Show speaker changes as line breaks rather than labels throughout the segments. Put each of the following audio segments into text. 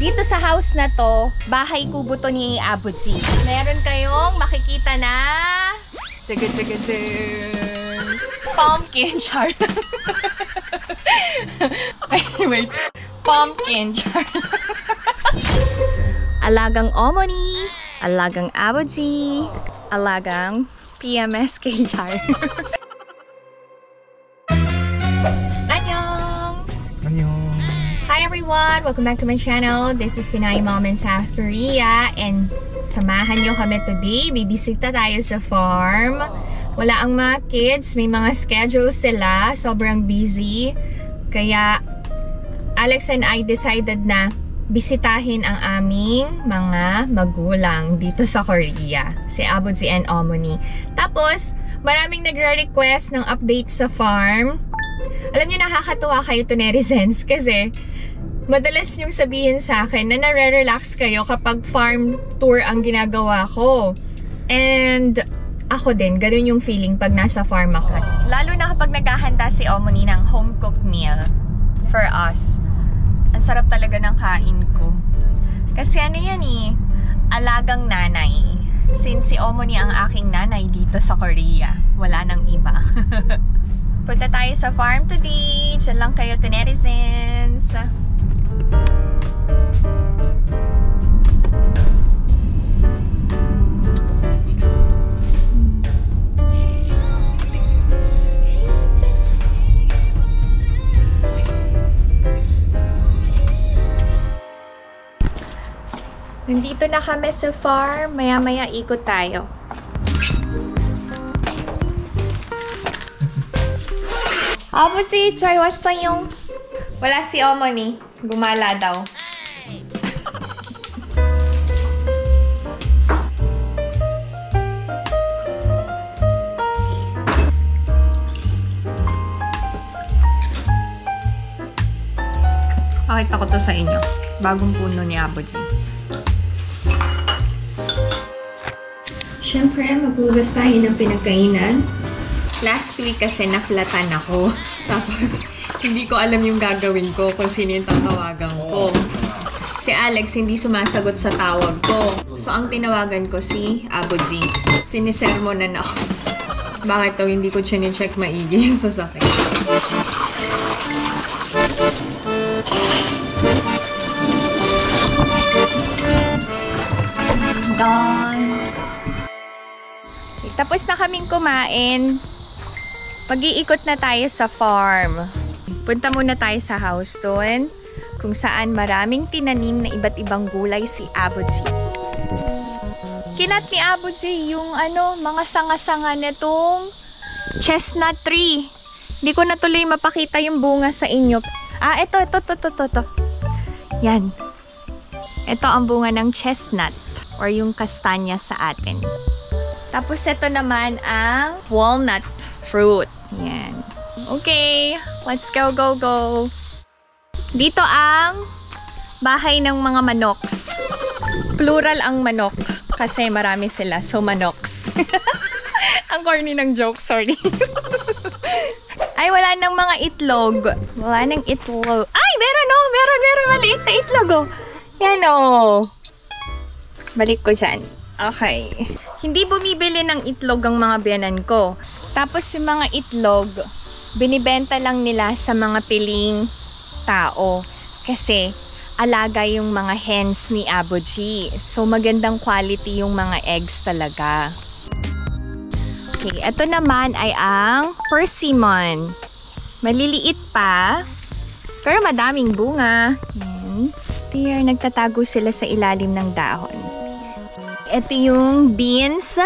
Dito sa house na to, bahay kubo to ni Abuji. Meron kayong makikita na pumpkin char. Wait. Pumpkin char. Alagang Omoni, alagang Abuji, alagang PMSK char. Annyeong!
Annyeong!
Hi everyone! Welcome back to my channel. This is Pinay Mom in South Korea and samahan nyo kami today. Bibisita tayo sa farm. Wala ang mga kids. May mga schedule sila. Sobrang busy. Kaya Alex and I decided na bisitahin ang aming mga magulang dito sa Korea. Si Abuji and Omoni. Tapos, maraming nagre-request ng update sa farm. Alam niyo, nakakatuwa kayo to netizens kasi madalas niyong sabihin sa akin na nare-relax kayo kapag farm tour ang ginagawa ko. And ako din, ganun yung feeling pag nasa farm ako. Lalo na kapag naghahanda si Omoni ng home-cooked meal for us. Ang sarap talaga ng kain ko. Kasi ano yan eh, alagang nanay. Since si Omoni ang aking nanay dito sa Korea, wala nang iba. Punta tayo sa farm today. Diyan lang kayo to netizens. Nandito na kami sa farm. Maya-maya ikot tayo. Abuji, try wassayo. Wala si Omoni. Gumala daw. Pakita ko to sa inyo. Bagong puno ni Abuji. Siyempre, maghugas tayo ng pinagkainan. Last week kasi naflatan ako. Tapos, hindi ko alam yung gagawin ko kung sino yung tatawagan ko. Si Alex hindi sumasagot sa tawag ko. So, ang tinawagan ko si Abuji. Sinisermonan ako. Bakit daw hindi ko chine-check maigi yung sasakyan? Done! Tapos na kaming kumain. Mag-iikot na tayo sa farm. Punta muna tayo sa house doon, kung saan maraming tinanim na iba't ibang gulay si Abuji. Kinat ni Abuji yung mga sanga-sanga nitong chestnut tree. Hindi ko na tuloy mapakita yung bunga sa inyo. Ito. Yan. Ito ang bunga ng chestnut or yung kastanya sa atin. Tapos ito naman ang walnut fruit. Yan. Okay, let's go. Dito ang bahay ng mga manoks. Plural ang manok kasi marami sila. So, manoks. Ang corny ng joke, sorry. Ay, wala nang mga itlog. Wala nang itlog. Ay, meron maliit na itlog Yan Balik ko dyan. Okay. Hindi bumibili ng itlog ang mga biyanan ko. Tapos yung mga itlog, binibenta lang nila sa mga piling tao. Kasi alaga yung mga hens ni Abuji. So magandang quality yung mga eggs talaga. Okay, ito naman ay ang persimmon. Maliliit pa, pero madaming bunga. Yan. Here, nagtatago sila sa ilalim ng dahon. Ito yung beans.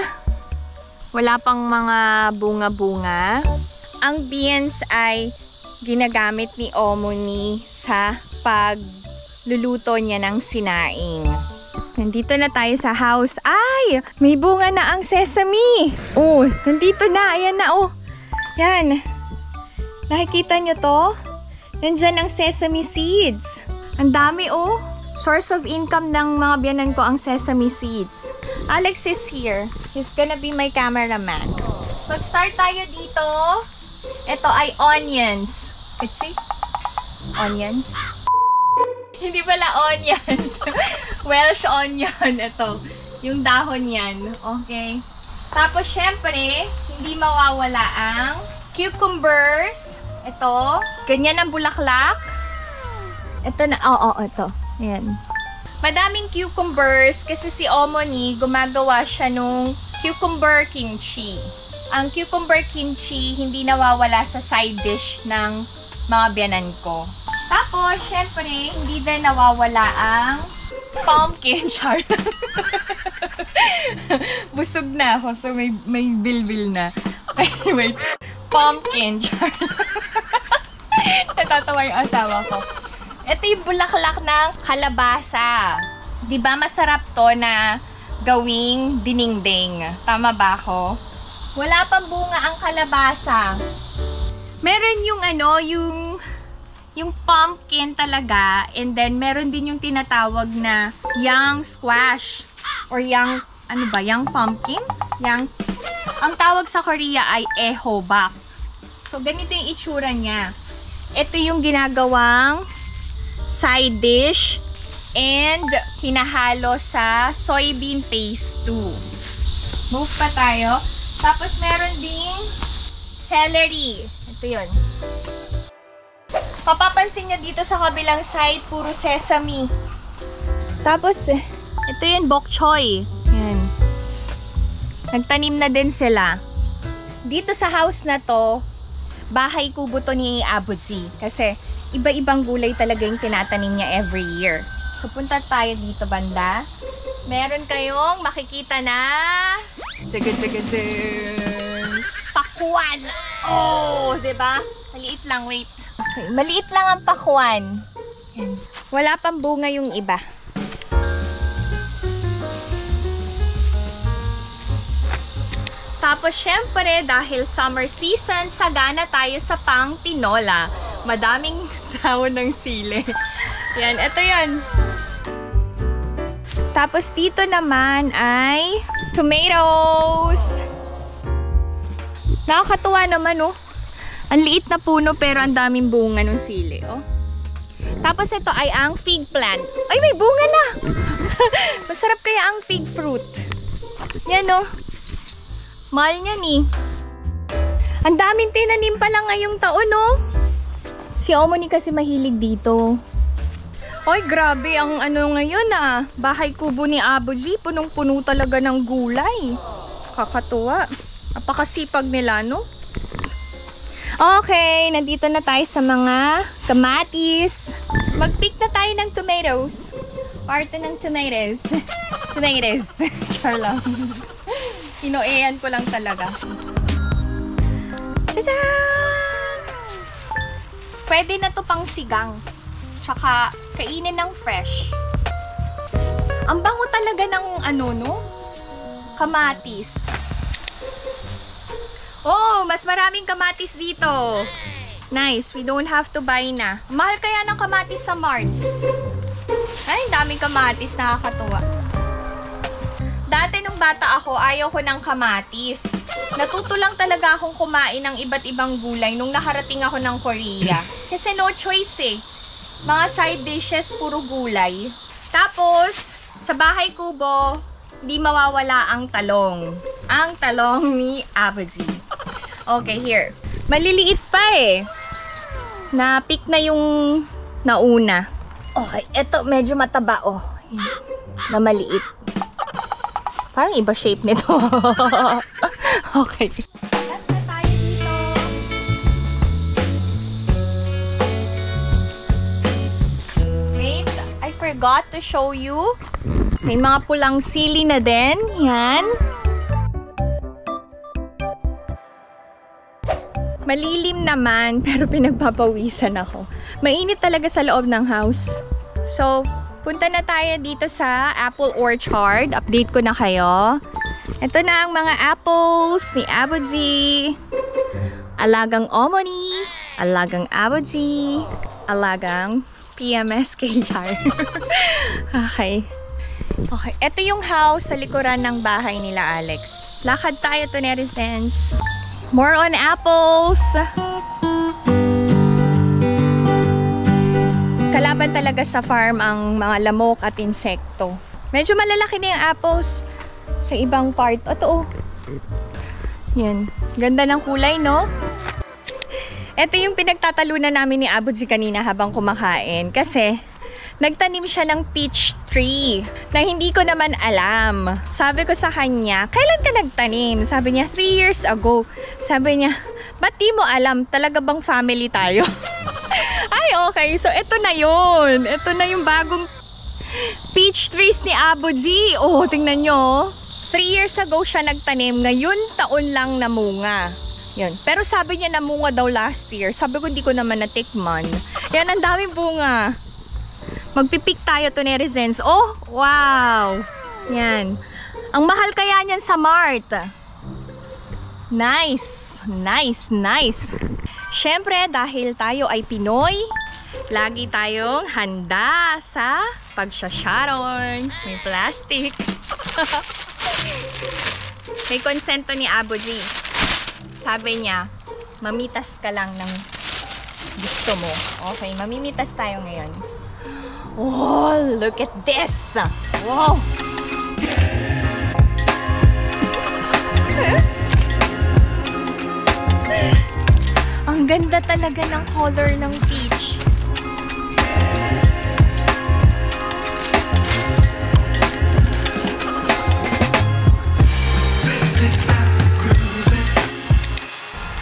Wala pang mga bunga-bunga. Ang beans ay ginagamit ni Omoni sa pagluluto niya ng sinaing. Nandito na tayo sa house. Ay! May bunga na ang sesame! Oh, nandito na. Ayan na, Yan. Nakikita nyo to? Nandyan ang sesame seeds. Ang dami, Source of income ng mga biyanan ko ang sesame seeds. Alex is here. He's gonna be my cameraman. Mag-start tayo dito. Ito ay onions. Let's see. Onions. Hindi pala onions. Welsh onion. Ito. Yung dahon yan. Okay. Tapos, syempre, hindi mawawala ang cucumbers. Ito. Ganyan ang bulaklak. Ito na. Oo, ito. Ayan. Madaming cucumbers kasi si Omoni gumagawa siya nung cucumber kimchi. Ang cucumber kimchi hindi nawawala sa side dish ng mga biyanan ko. Tapos, syempre, hindi din nawawala ang pumpkin char. Busog na ako, so may bilbil na. Wait. Pumpkin char. Natatawa yung asawa ko. Ito yung bulaklak ng kalabasa. Diba masarap to na gawing dinengdeng? Tama ba ako? Wala pang bunga ang kalabasa. Meron yung yung pumpkin talaga, and then meron din yung tinatawag na young squash or young pumpkin. Ang tawag sa Korea ay ehobak. So ganito yung itsura niya. Ito yung ginagawang side dish and hinahalo sa soybean paste too. Move pa tayo. Tapos meron ding celery. Ito yun. Papapansin nyo dito sa kabilang side, puro sesame. Tapos, ito yun, bok choy. Yan. Nagtanim na din sila. Dito sa house na to, bahay kubo to ni Abuji. Kasi, iba-ibang gulay talaga yung tinatanim niya every year. So, punta tayo dito banda. Meron kayong makikita na pakwan. Oh, diba? Maliit lang, wait. Okay, maliit lang ang pakwan. Yan. Wala pang bunga yung iba. Tapos, syempre, dahil summer season, sagana tayo sa pang-tinola. Madaming tawon ng sili. Yan, ito yan. Tapos, dito naman ay tomatoes. Nakakatuwa naman, oh. Ang liit na puno pero ang daming bunga ng sili, oh. Tapos, ito ay ang fig plant. Ay, may bunga na! Masarap kaya ang fig fruit. Yan, oh. Mahal niyan, eh. Ang daming tinanim pa lang ngayong taon, oh. Si Omoni kasi mahilig dito. Ay, grabe ang ngayon, ah. Bahay kubo ni Abuji, punong-puno talaga ng gulay. Kakatuwa. Napakasipag nila, no? Okay, nandito na tayo sa mga kamatis. Mag-pick na tayo ng tomatoes. Parte ng tomatoes. Tomatoes. Char lang. Inoean ko lang talaga. Tadaan! Pwede na to pang sigang. Tsaka kainin ng fresh. Ang bango talaga ng kamatis. Oh, mas maraming kamatis dito. Nice, we don't have to buy na. Mahal kaya ng kamatis sa mart. Ay, daming kamatis, nakakatuwa. Dati nung bata ako, ayaw ko ng kamatis. Natuto lang talaga akong kumain ng iba't ibang gulay nung nakarating ako ng Korea. Kasi no choice eh. Mga side dishes, puro gulay. Tapos, sa bahay kubo, di mawawala ang talong. Ang talong ni Abuji. Okay, here. Maliliit pa eh. Na-pick na yung nauna. Okay, eto medyo mataba, oh. Na maliit. Parang iba shape nito. Okay. Nasa tayo dito. Wait, I forgot to show you. May mga pulang sili na din. Yan. Malilim naman, pero pinagpapawisan ako. Mainit talaga sa loob ng house. So, punta na tayo dito sa apple orchard. Update ko na kayo. Ito na ang mga apples ni Abuji. Alagang Omoni. Alagang Abuji. Alagang PMS Jar. Okay. Okay, ito yung house sa likuran ng bahay nila Alex. Lakad tayo to netizens. More on apples. Kalaban talaga sa farm ang mga lamok at insekto. Medyo malalaki na yung apples sa ibang part. Ito, oh. Yan. Ganda ng kulay, no? Ito yung pinagtatalunan namin ni Abudzi kanina habang kumakain. Kasi, nagtanim siya ng peach tree na hindi ko naman alam. Sabi ko sa kanya, kailan ka nagtanim? Sabi niya, 3 years ago. Sabi niya, ba't di mo alam? Talaga bang family tayo? Ay, okay. So, ito na yun. Ito na yung bagong peach trees ni Abudzi. Oh, tingnan nyo. 3 years ago siya nagtanim. Ngayon, taon lang namunga. Yun. Pero sabi niya namunga daw last year. Sabi ko, hindi ko naman natikman. Yan, ang daming bunga. Magpipik tayo to netizens. Oh, wow. Yan. Ang mahal kaya niyan sa Mart. Nice. Nice, nice. Siyempre, dahil tayo ay Pinoy, lagi tayong handa sa pagsasharon. May plastic. May konsento ni Abudzi. Sabi niya, mamitas ka lang ng gusto mo. Okay, mamimitas tayo ngayon. Oh, look at this! Wow! Ang ganda talaga ng color ng peach.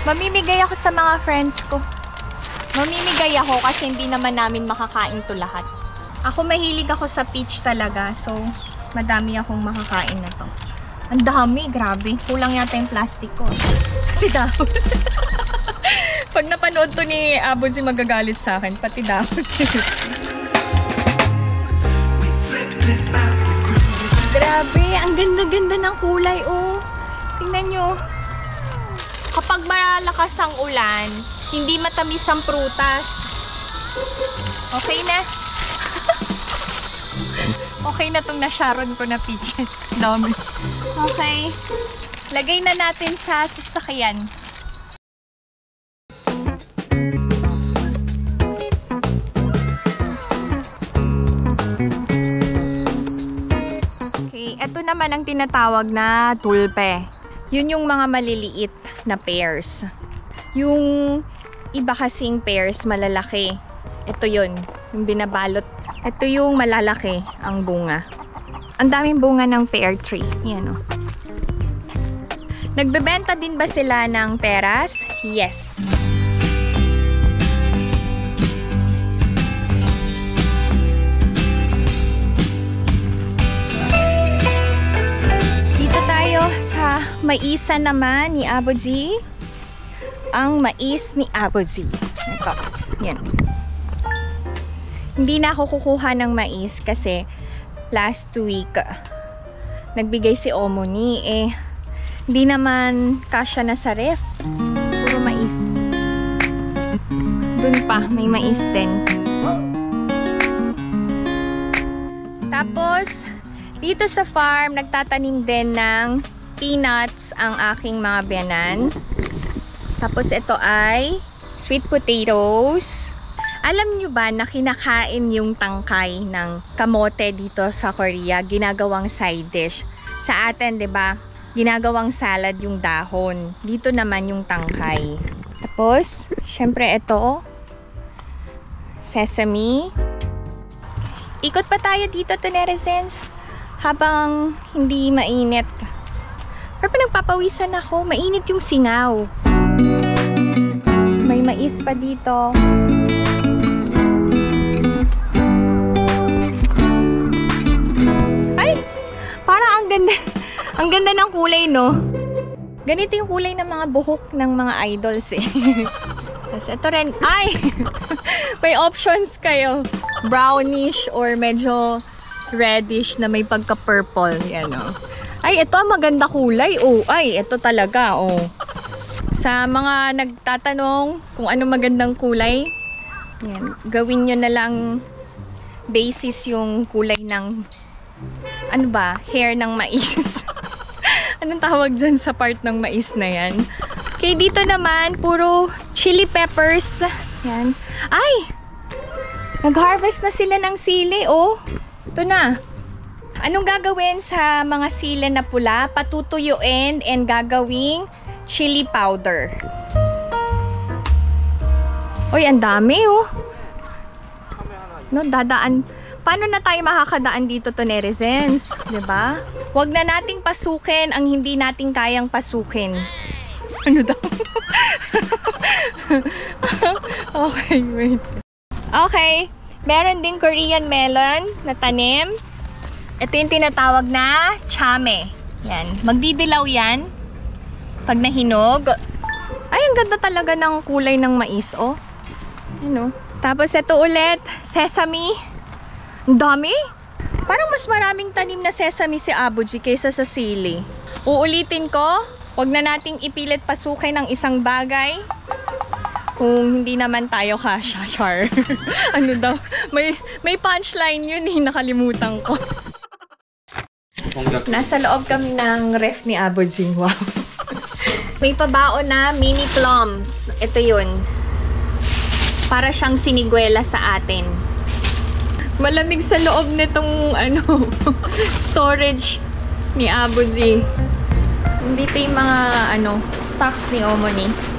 Mamimigay ako sa mga friends ko. Mamimigay ako kasi hindi naman namin makakain to lahat. Ako mahilig ako sa peach talaga. So, madami akong makakain na to. Ang dami, grabe. Kulang yata yung plastic ko. Pati dahon. Pag napanood to ni Abudzi, magagalit sa akin. Pati dahon. Grabe, ang ganda-ganda ng kulay, oh. Tingnan nyo. Kapag malakas ang ulan, hindi matamis ang prutas. Okay na? Okay na tong na-sharon ko na peaches. Dami. Okay. Lagay na natin sa sasakyan. Okay. Ito naman ang tinatawag na tulpe. Yun yung mga maliliit na pears. Yung iba kasing pears malalaki. Ito yun, yung binabalot. Ito yung malalaki ang bunga. Ang daming bunga ng pear tree. Yan, oh. Nagbebenta din ba sila ng peras? Yes. Sa maisan naman ni Abudzi. Ang mais ni Abudzi. Ito. Yan. Hindi na ako kukuha ng mais kasi last week nagbigay si Omoni. Hindi naman kasya na sa ref. Puro mais. Dun pa, may mais din. Tapos, dito sa farm, nagtatanim din ng peanuts ang aking mga biyanan. Tapos ito ay sweet potatoes. Alam nyo ba na kinakain yung tangkay ng kamote dito sa Korea? Ginagawang side dish. Sa atin, 'di ba? Ginagawang salad yung dahon. Dito naman yung tangkay. Tapos, syempre ito, sesame. Ikot pa tayo dito, netizens, habang hindi mainit. Pero nagpapawisan ako, mainit yung singaw. May mais pa dito. Ay! Parang ang ganda. Ang ganda ng kulay, no? Ganito yung kulay ng mga buhok ng mga idols, eh. Tapos ito rin. Ay! May options kayo. Brownish or medyo reddish na may pagka-purple. Yan, oh. Ay, ito maganda kulay. Oh, ay, ito talaga. Oh. Sa mga nagtatanong kung ano magandang kulay, yan, gawin nyo na lang basis yung kulay ng, ano ba, hair ng mais. Anong tawag dyan sa part ng mais na yan? Okay, dito naman, puro chili peppers. Yan. Ay! Nag-harvest na sila ng sili, oh. Ito na. Anong gagawin sa mga sili na pula? Patutuyuin and gagawing chili powder. Uy, ang dami, oh. No, dadaan. Paano na tayo makakadaan dito to netizens? Diba? Huwag na nating pasukin ang hindi nating kayang pasukin. Ano daw? Okay, wait. Okay. Meron din Korean melon na tanim. Ito yung tinatawag na chame. Yan. Magdidilaw yan. Pag nahinog. Ay, ang ganda talaga ng kulay ng mais, oh. Ano? Tapos ito ulit, sesame. Ang dami. Parang mas maraming tanim na sesame si Abuji kaysa sa sili. Uulitin ko, huwag na nating ipilit pasukin ng isang bagay kung hindi naman tayo kasya, char. Ano daw? May punchline yun eh, nakalimutan ko. Nasa loob kami ng ref ni Abuji. Wow. May pabaon na mini plums. Ito yun. Para siyang siniguela sa atin. Malamig sa loob nitong storage ni Abuji. Dito yung mga stocks ni Omoni.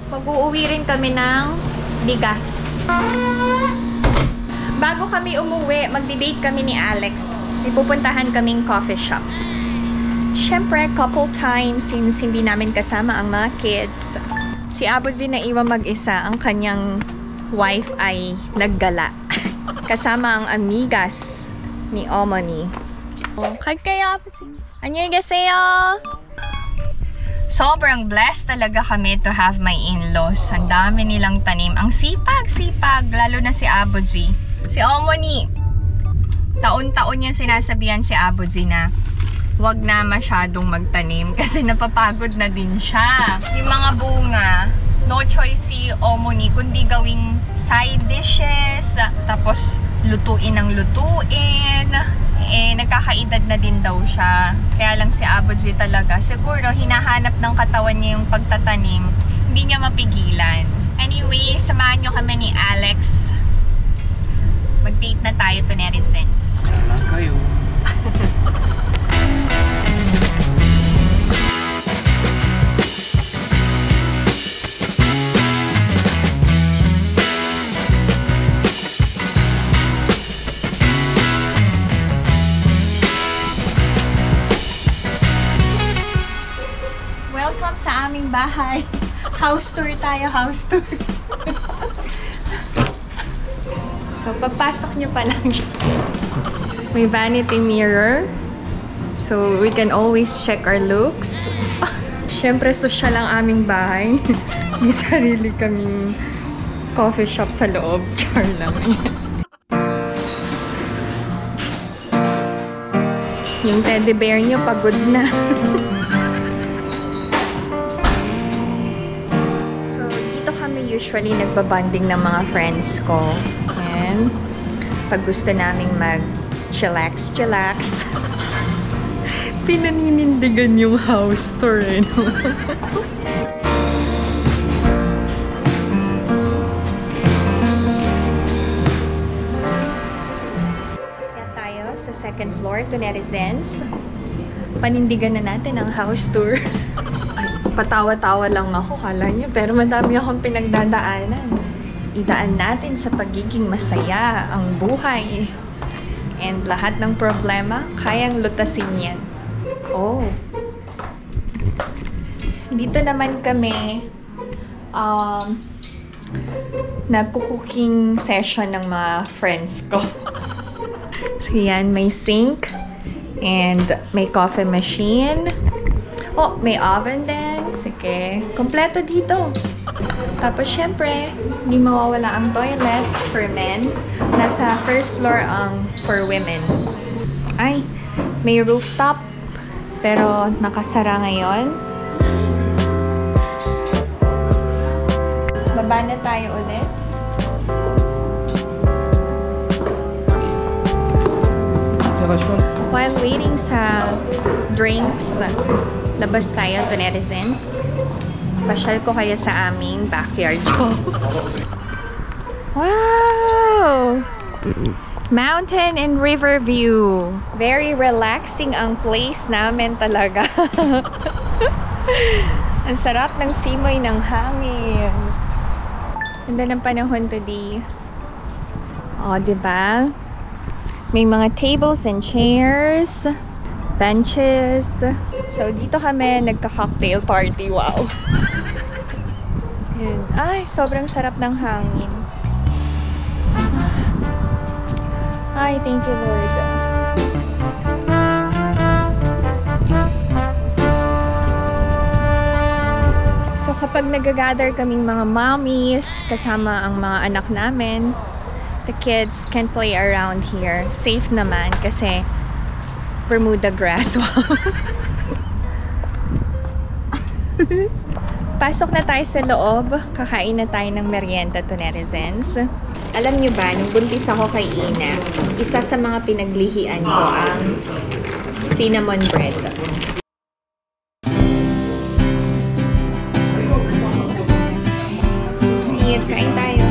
Mag-uuwi rin kami ng bigas. Bago kami umuwi, magdi-date kami ni Alex. May pupuntahan kaming coffee shop. Siyempre, couple time since hindi namin kasama ang mga kids. Si Abuji na iwan mag-isa, ang kanyang wife ay naggala. Kasama ang amigas ni Omoni. Kaya 안녕히계세요. Sobrang blessed talaga kami to have my in-laws. Ang dami nilang tanim. Ang sipag-sipag, lalo na si Abuji. Si Omoni, taon-taon yung sinasabihan si Abuji na wag na masyadong magtanim kasi napapagod na din siya. Yung mga bunga, no choice si Omoni kundi gawing side dishes, tapos lutuin ng lutuin. Nagkakaedad na din daw siya. Kaya lang si Abuji talaga, siguro hinahanap ng katawan niya yung pagtatanim, hindi niya mapigilan. Anyway, samahan nyo kami ni Alex. Mag-date na tayo to netizens.
Samahan kayo.
Welcome sa aming bahay. House tour tayo, house tour. So, pagpasok nyo pa lang may vanity mirror. So, we can always check our looks. Siyempre, social ang aming bahay. May sarili kaming coffee shop sa loob. Char lang. Yung teddy bear nyo, pagod na. Usually, nagbabanding ng mga friends ko. And pag gusto naming mag-chillax, pinaninindigan yung house tour, eh, no? Kaya tayo sa second floor to netizens. Panindigan na natin ang house tour. Patawa-tawa lang ako, kala niyo. Pero madami akong pinagdadaanan. Idaan natin sa pagiging masaya ang buhay. And lahat ng problema, kayang lutasin yan. Oh. Dito naman kami nagko-cooking session ng mga friends ko. So yan, may sink and may coffee machine. Oh, may oven din. Sige, kompleto dito. Tapos, syempre, hindi mawawala ang toilet for men. Nasa first floor ang for women. Ay, may rooftop. Pero, nakasara ngayon. Baba na tayo ulit. While waiting sa drinks, labas tayo to netizens. Pasyal ko kayo sa aming backyard ko. Wow! Whoa! Mountain and river view. Very relaxing ang place namin talaga. Ang sarap ng simoy ng hangin. Ganda ng panahon today. Oh, diba? May mga tables and chairs, benches. So, dito kami nagka-cocktail party. Wow! Yun. Ay, sobrang sarap ng hangin. Ay, thank you, Lord. So, kapag nag-gather kaming mga mommies, kasama ang mga anak namin, the kids can play around here. Safe naman kasi Bermuda grass. Wow. Pasok na tayo sa loob. Kakain na tayo ng merienda to netizens. Alam nyo ba, nung buntis ako kay Ina, isa sa mga pinaglihian ko ang cinnamon bread. Let's eat. Kain tayo.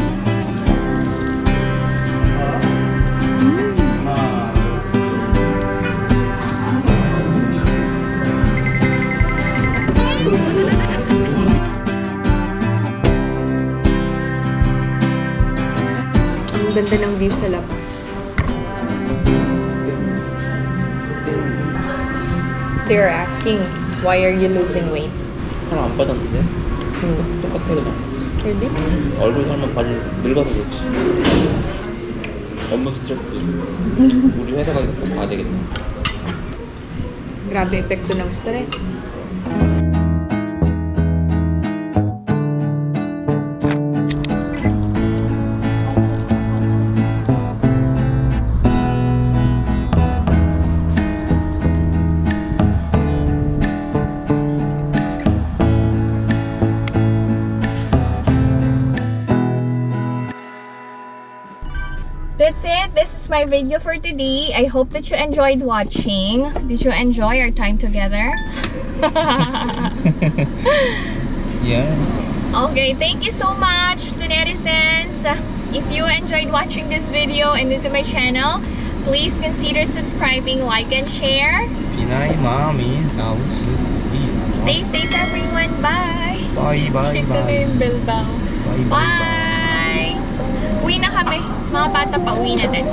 Ang ganda ng view sa labas. They're asking, why are you losing weight?
살 안 빠졌는데? 똑같아 그냥.
Really?
얼굴 살만 빠지 늙어서 그렇지. 업무 스트레스. 우리 회사가 꼭 봐야 되겠네.
Grabe epekto ng stress. That's it. This is my video for today. I hope that you enjoyed watching. Did you enjoy our time together?
Yeah.
Okay, thank you so much to netizens. If you enjoyed watching this video and into my channel, please consider subscribing, like, and share.
이나이 마음이 사우스.
Stay safe, everyone. Bye.
Bye bye
Kita na
bye.
yung bell bow.
Bye bye.
Bye. Uwi na kami. Mga bata pa, uwi na din.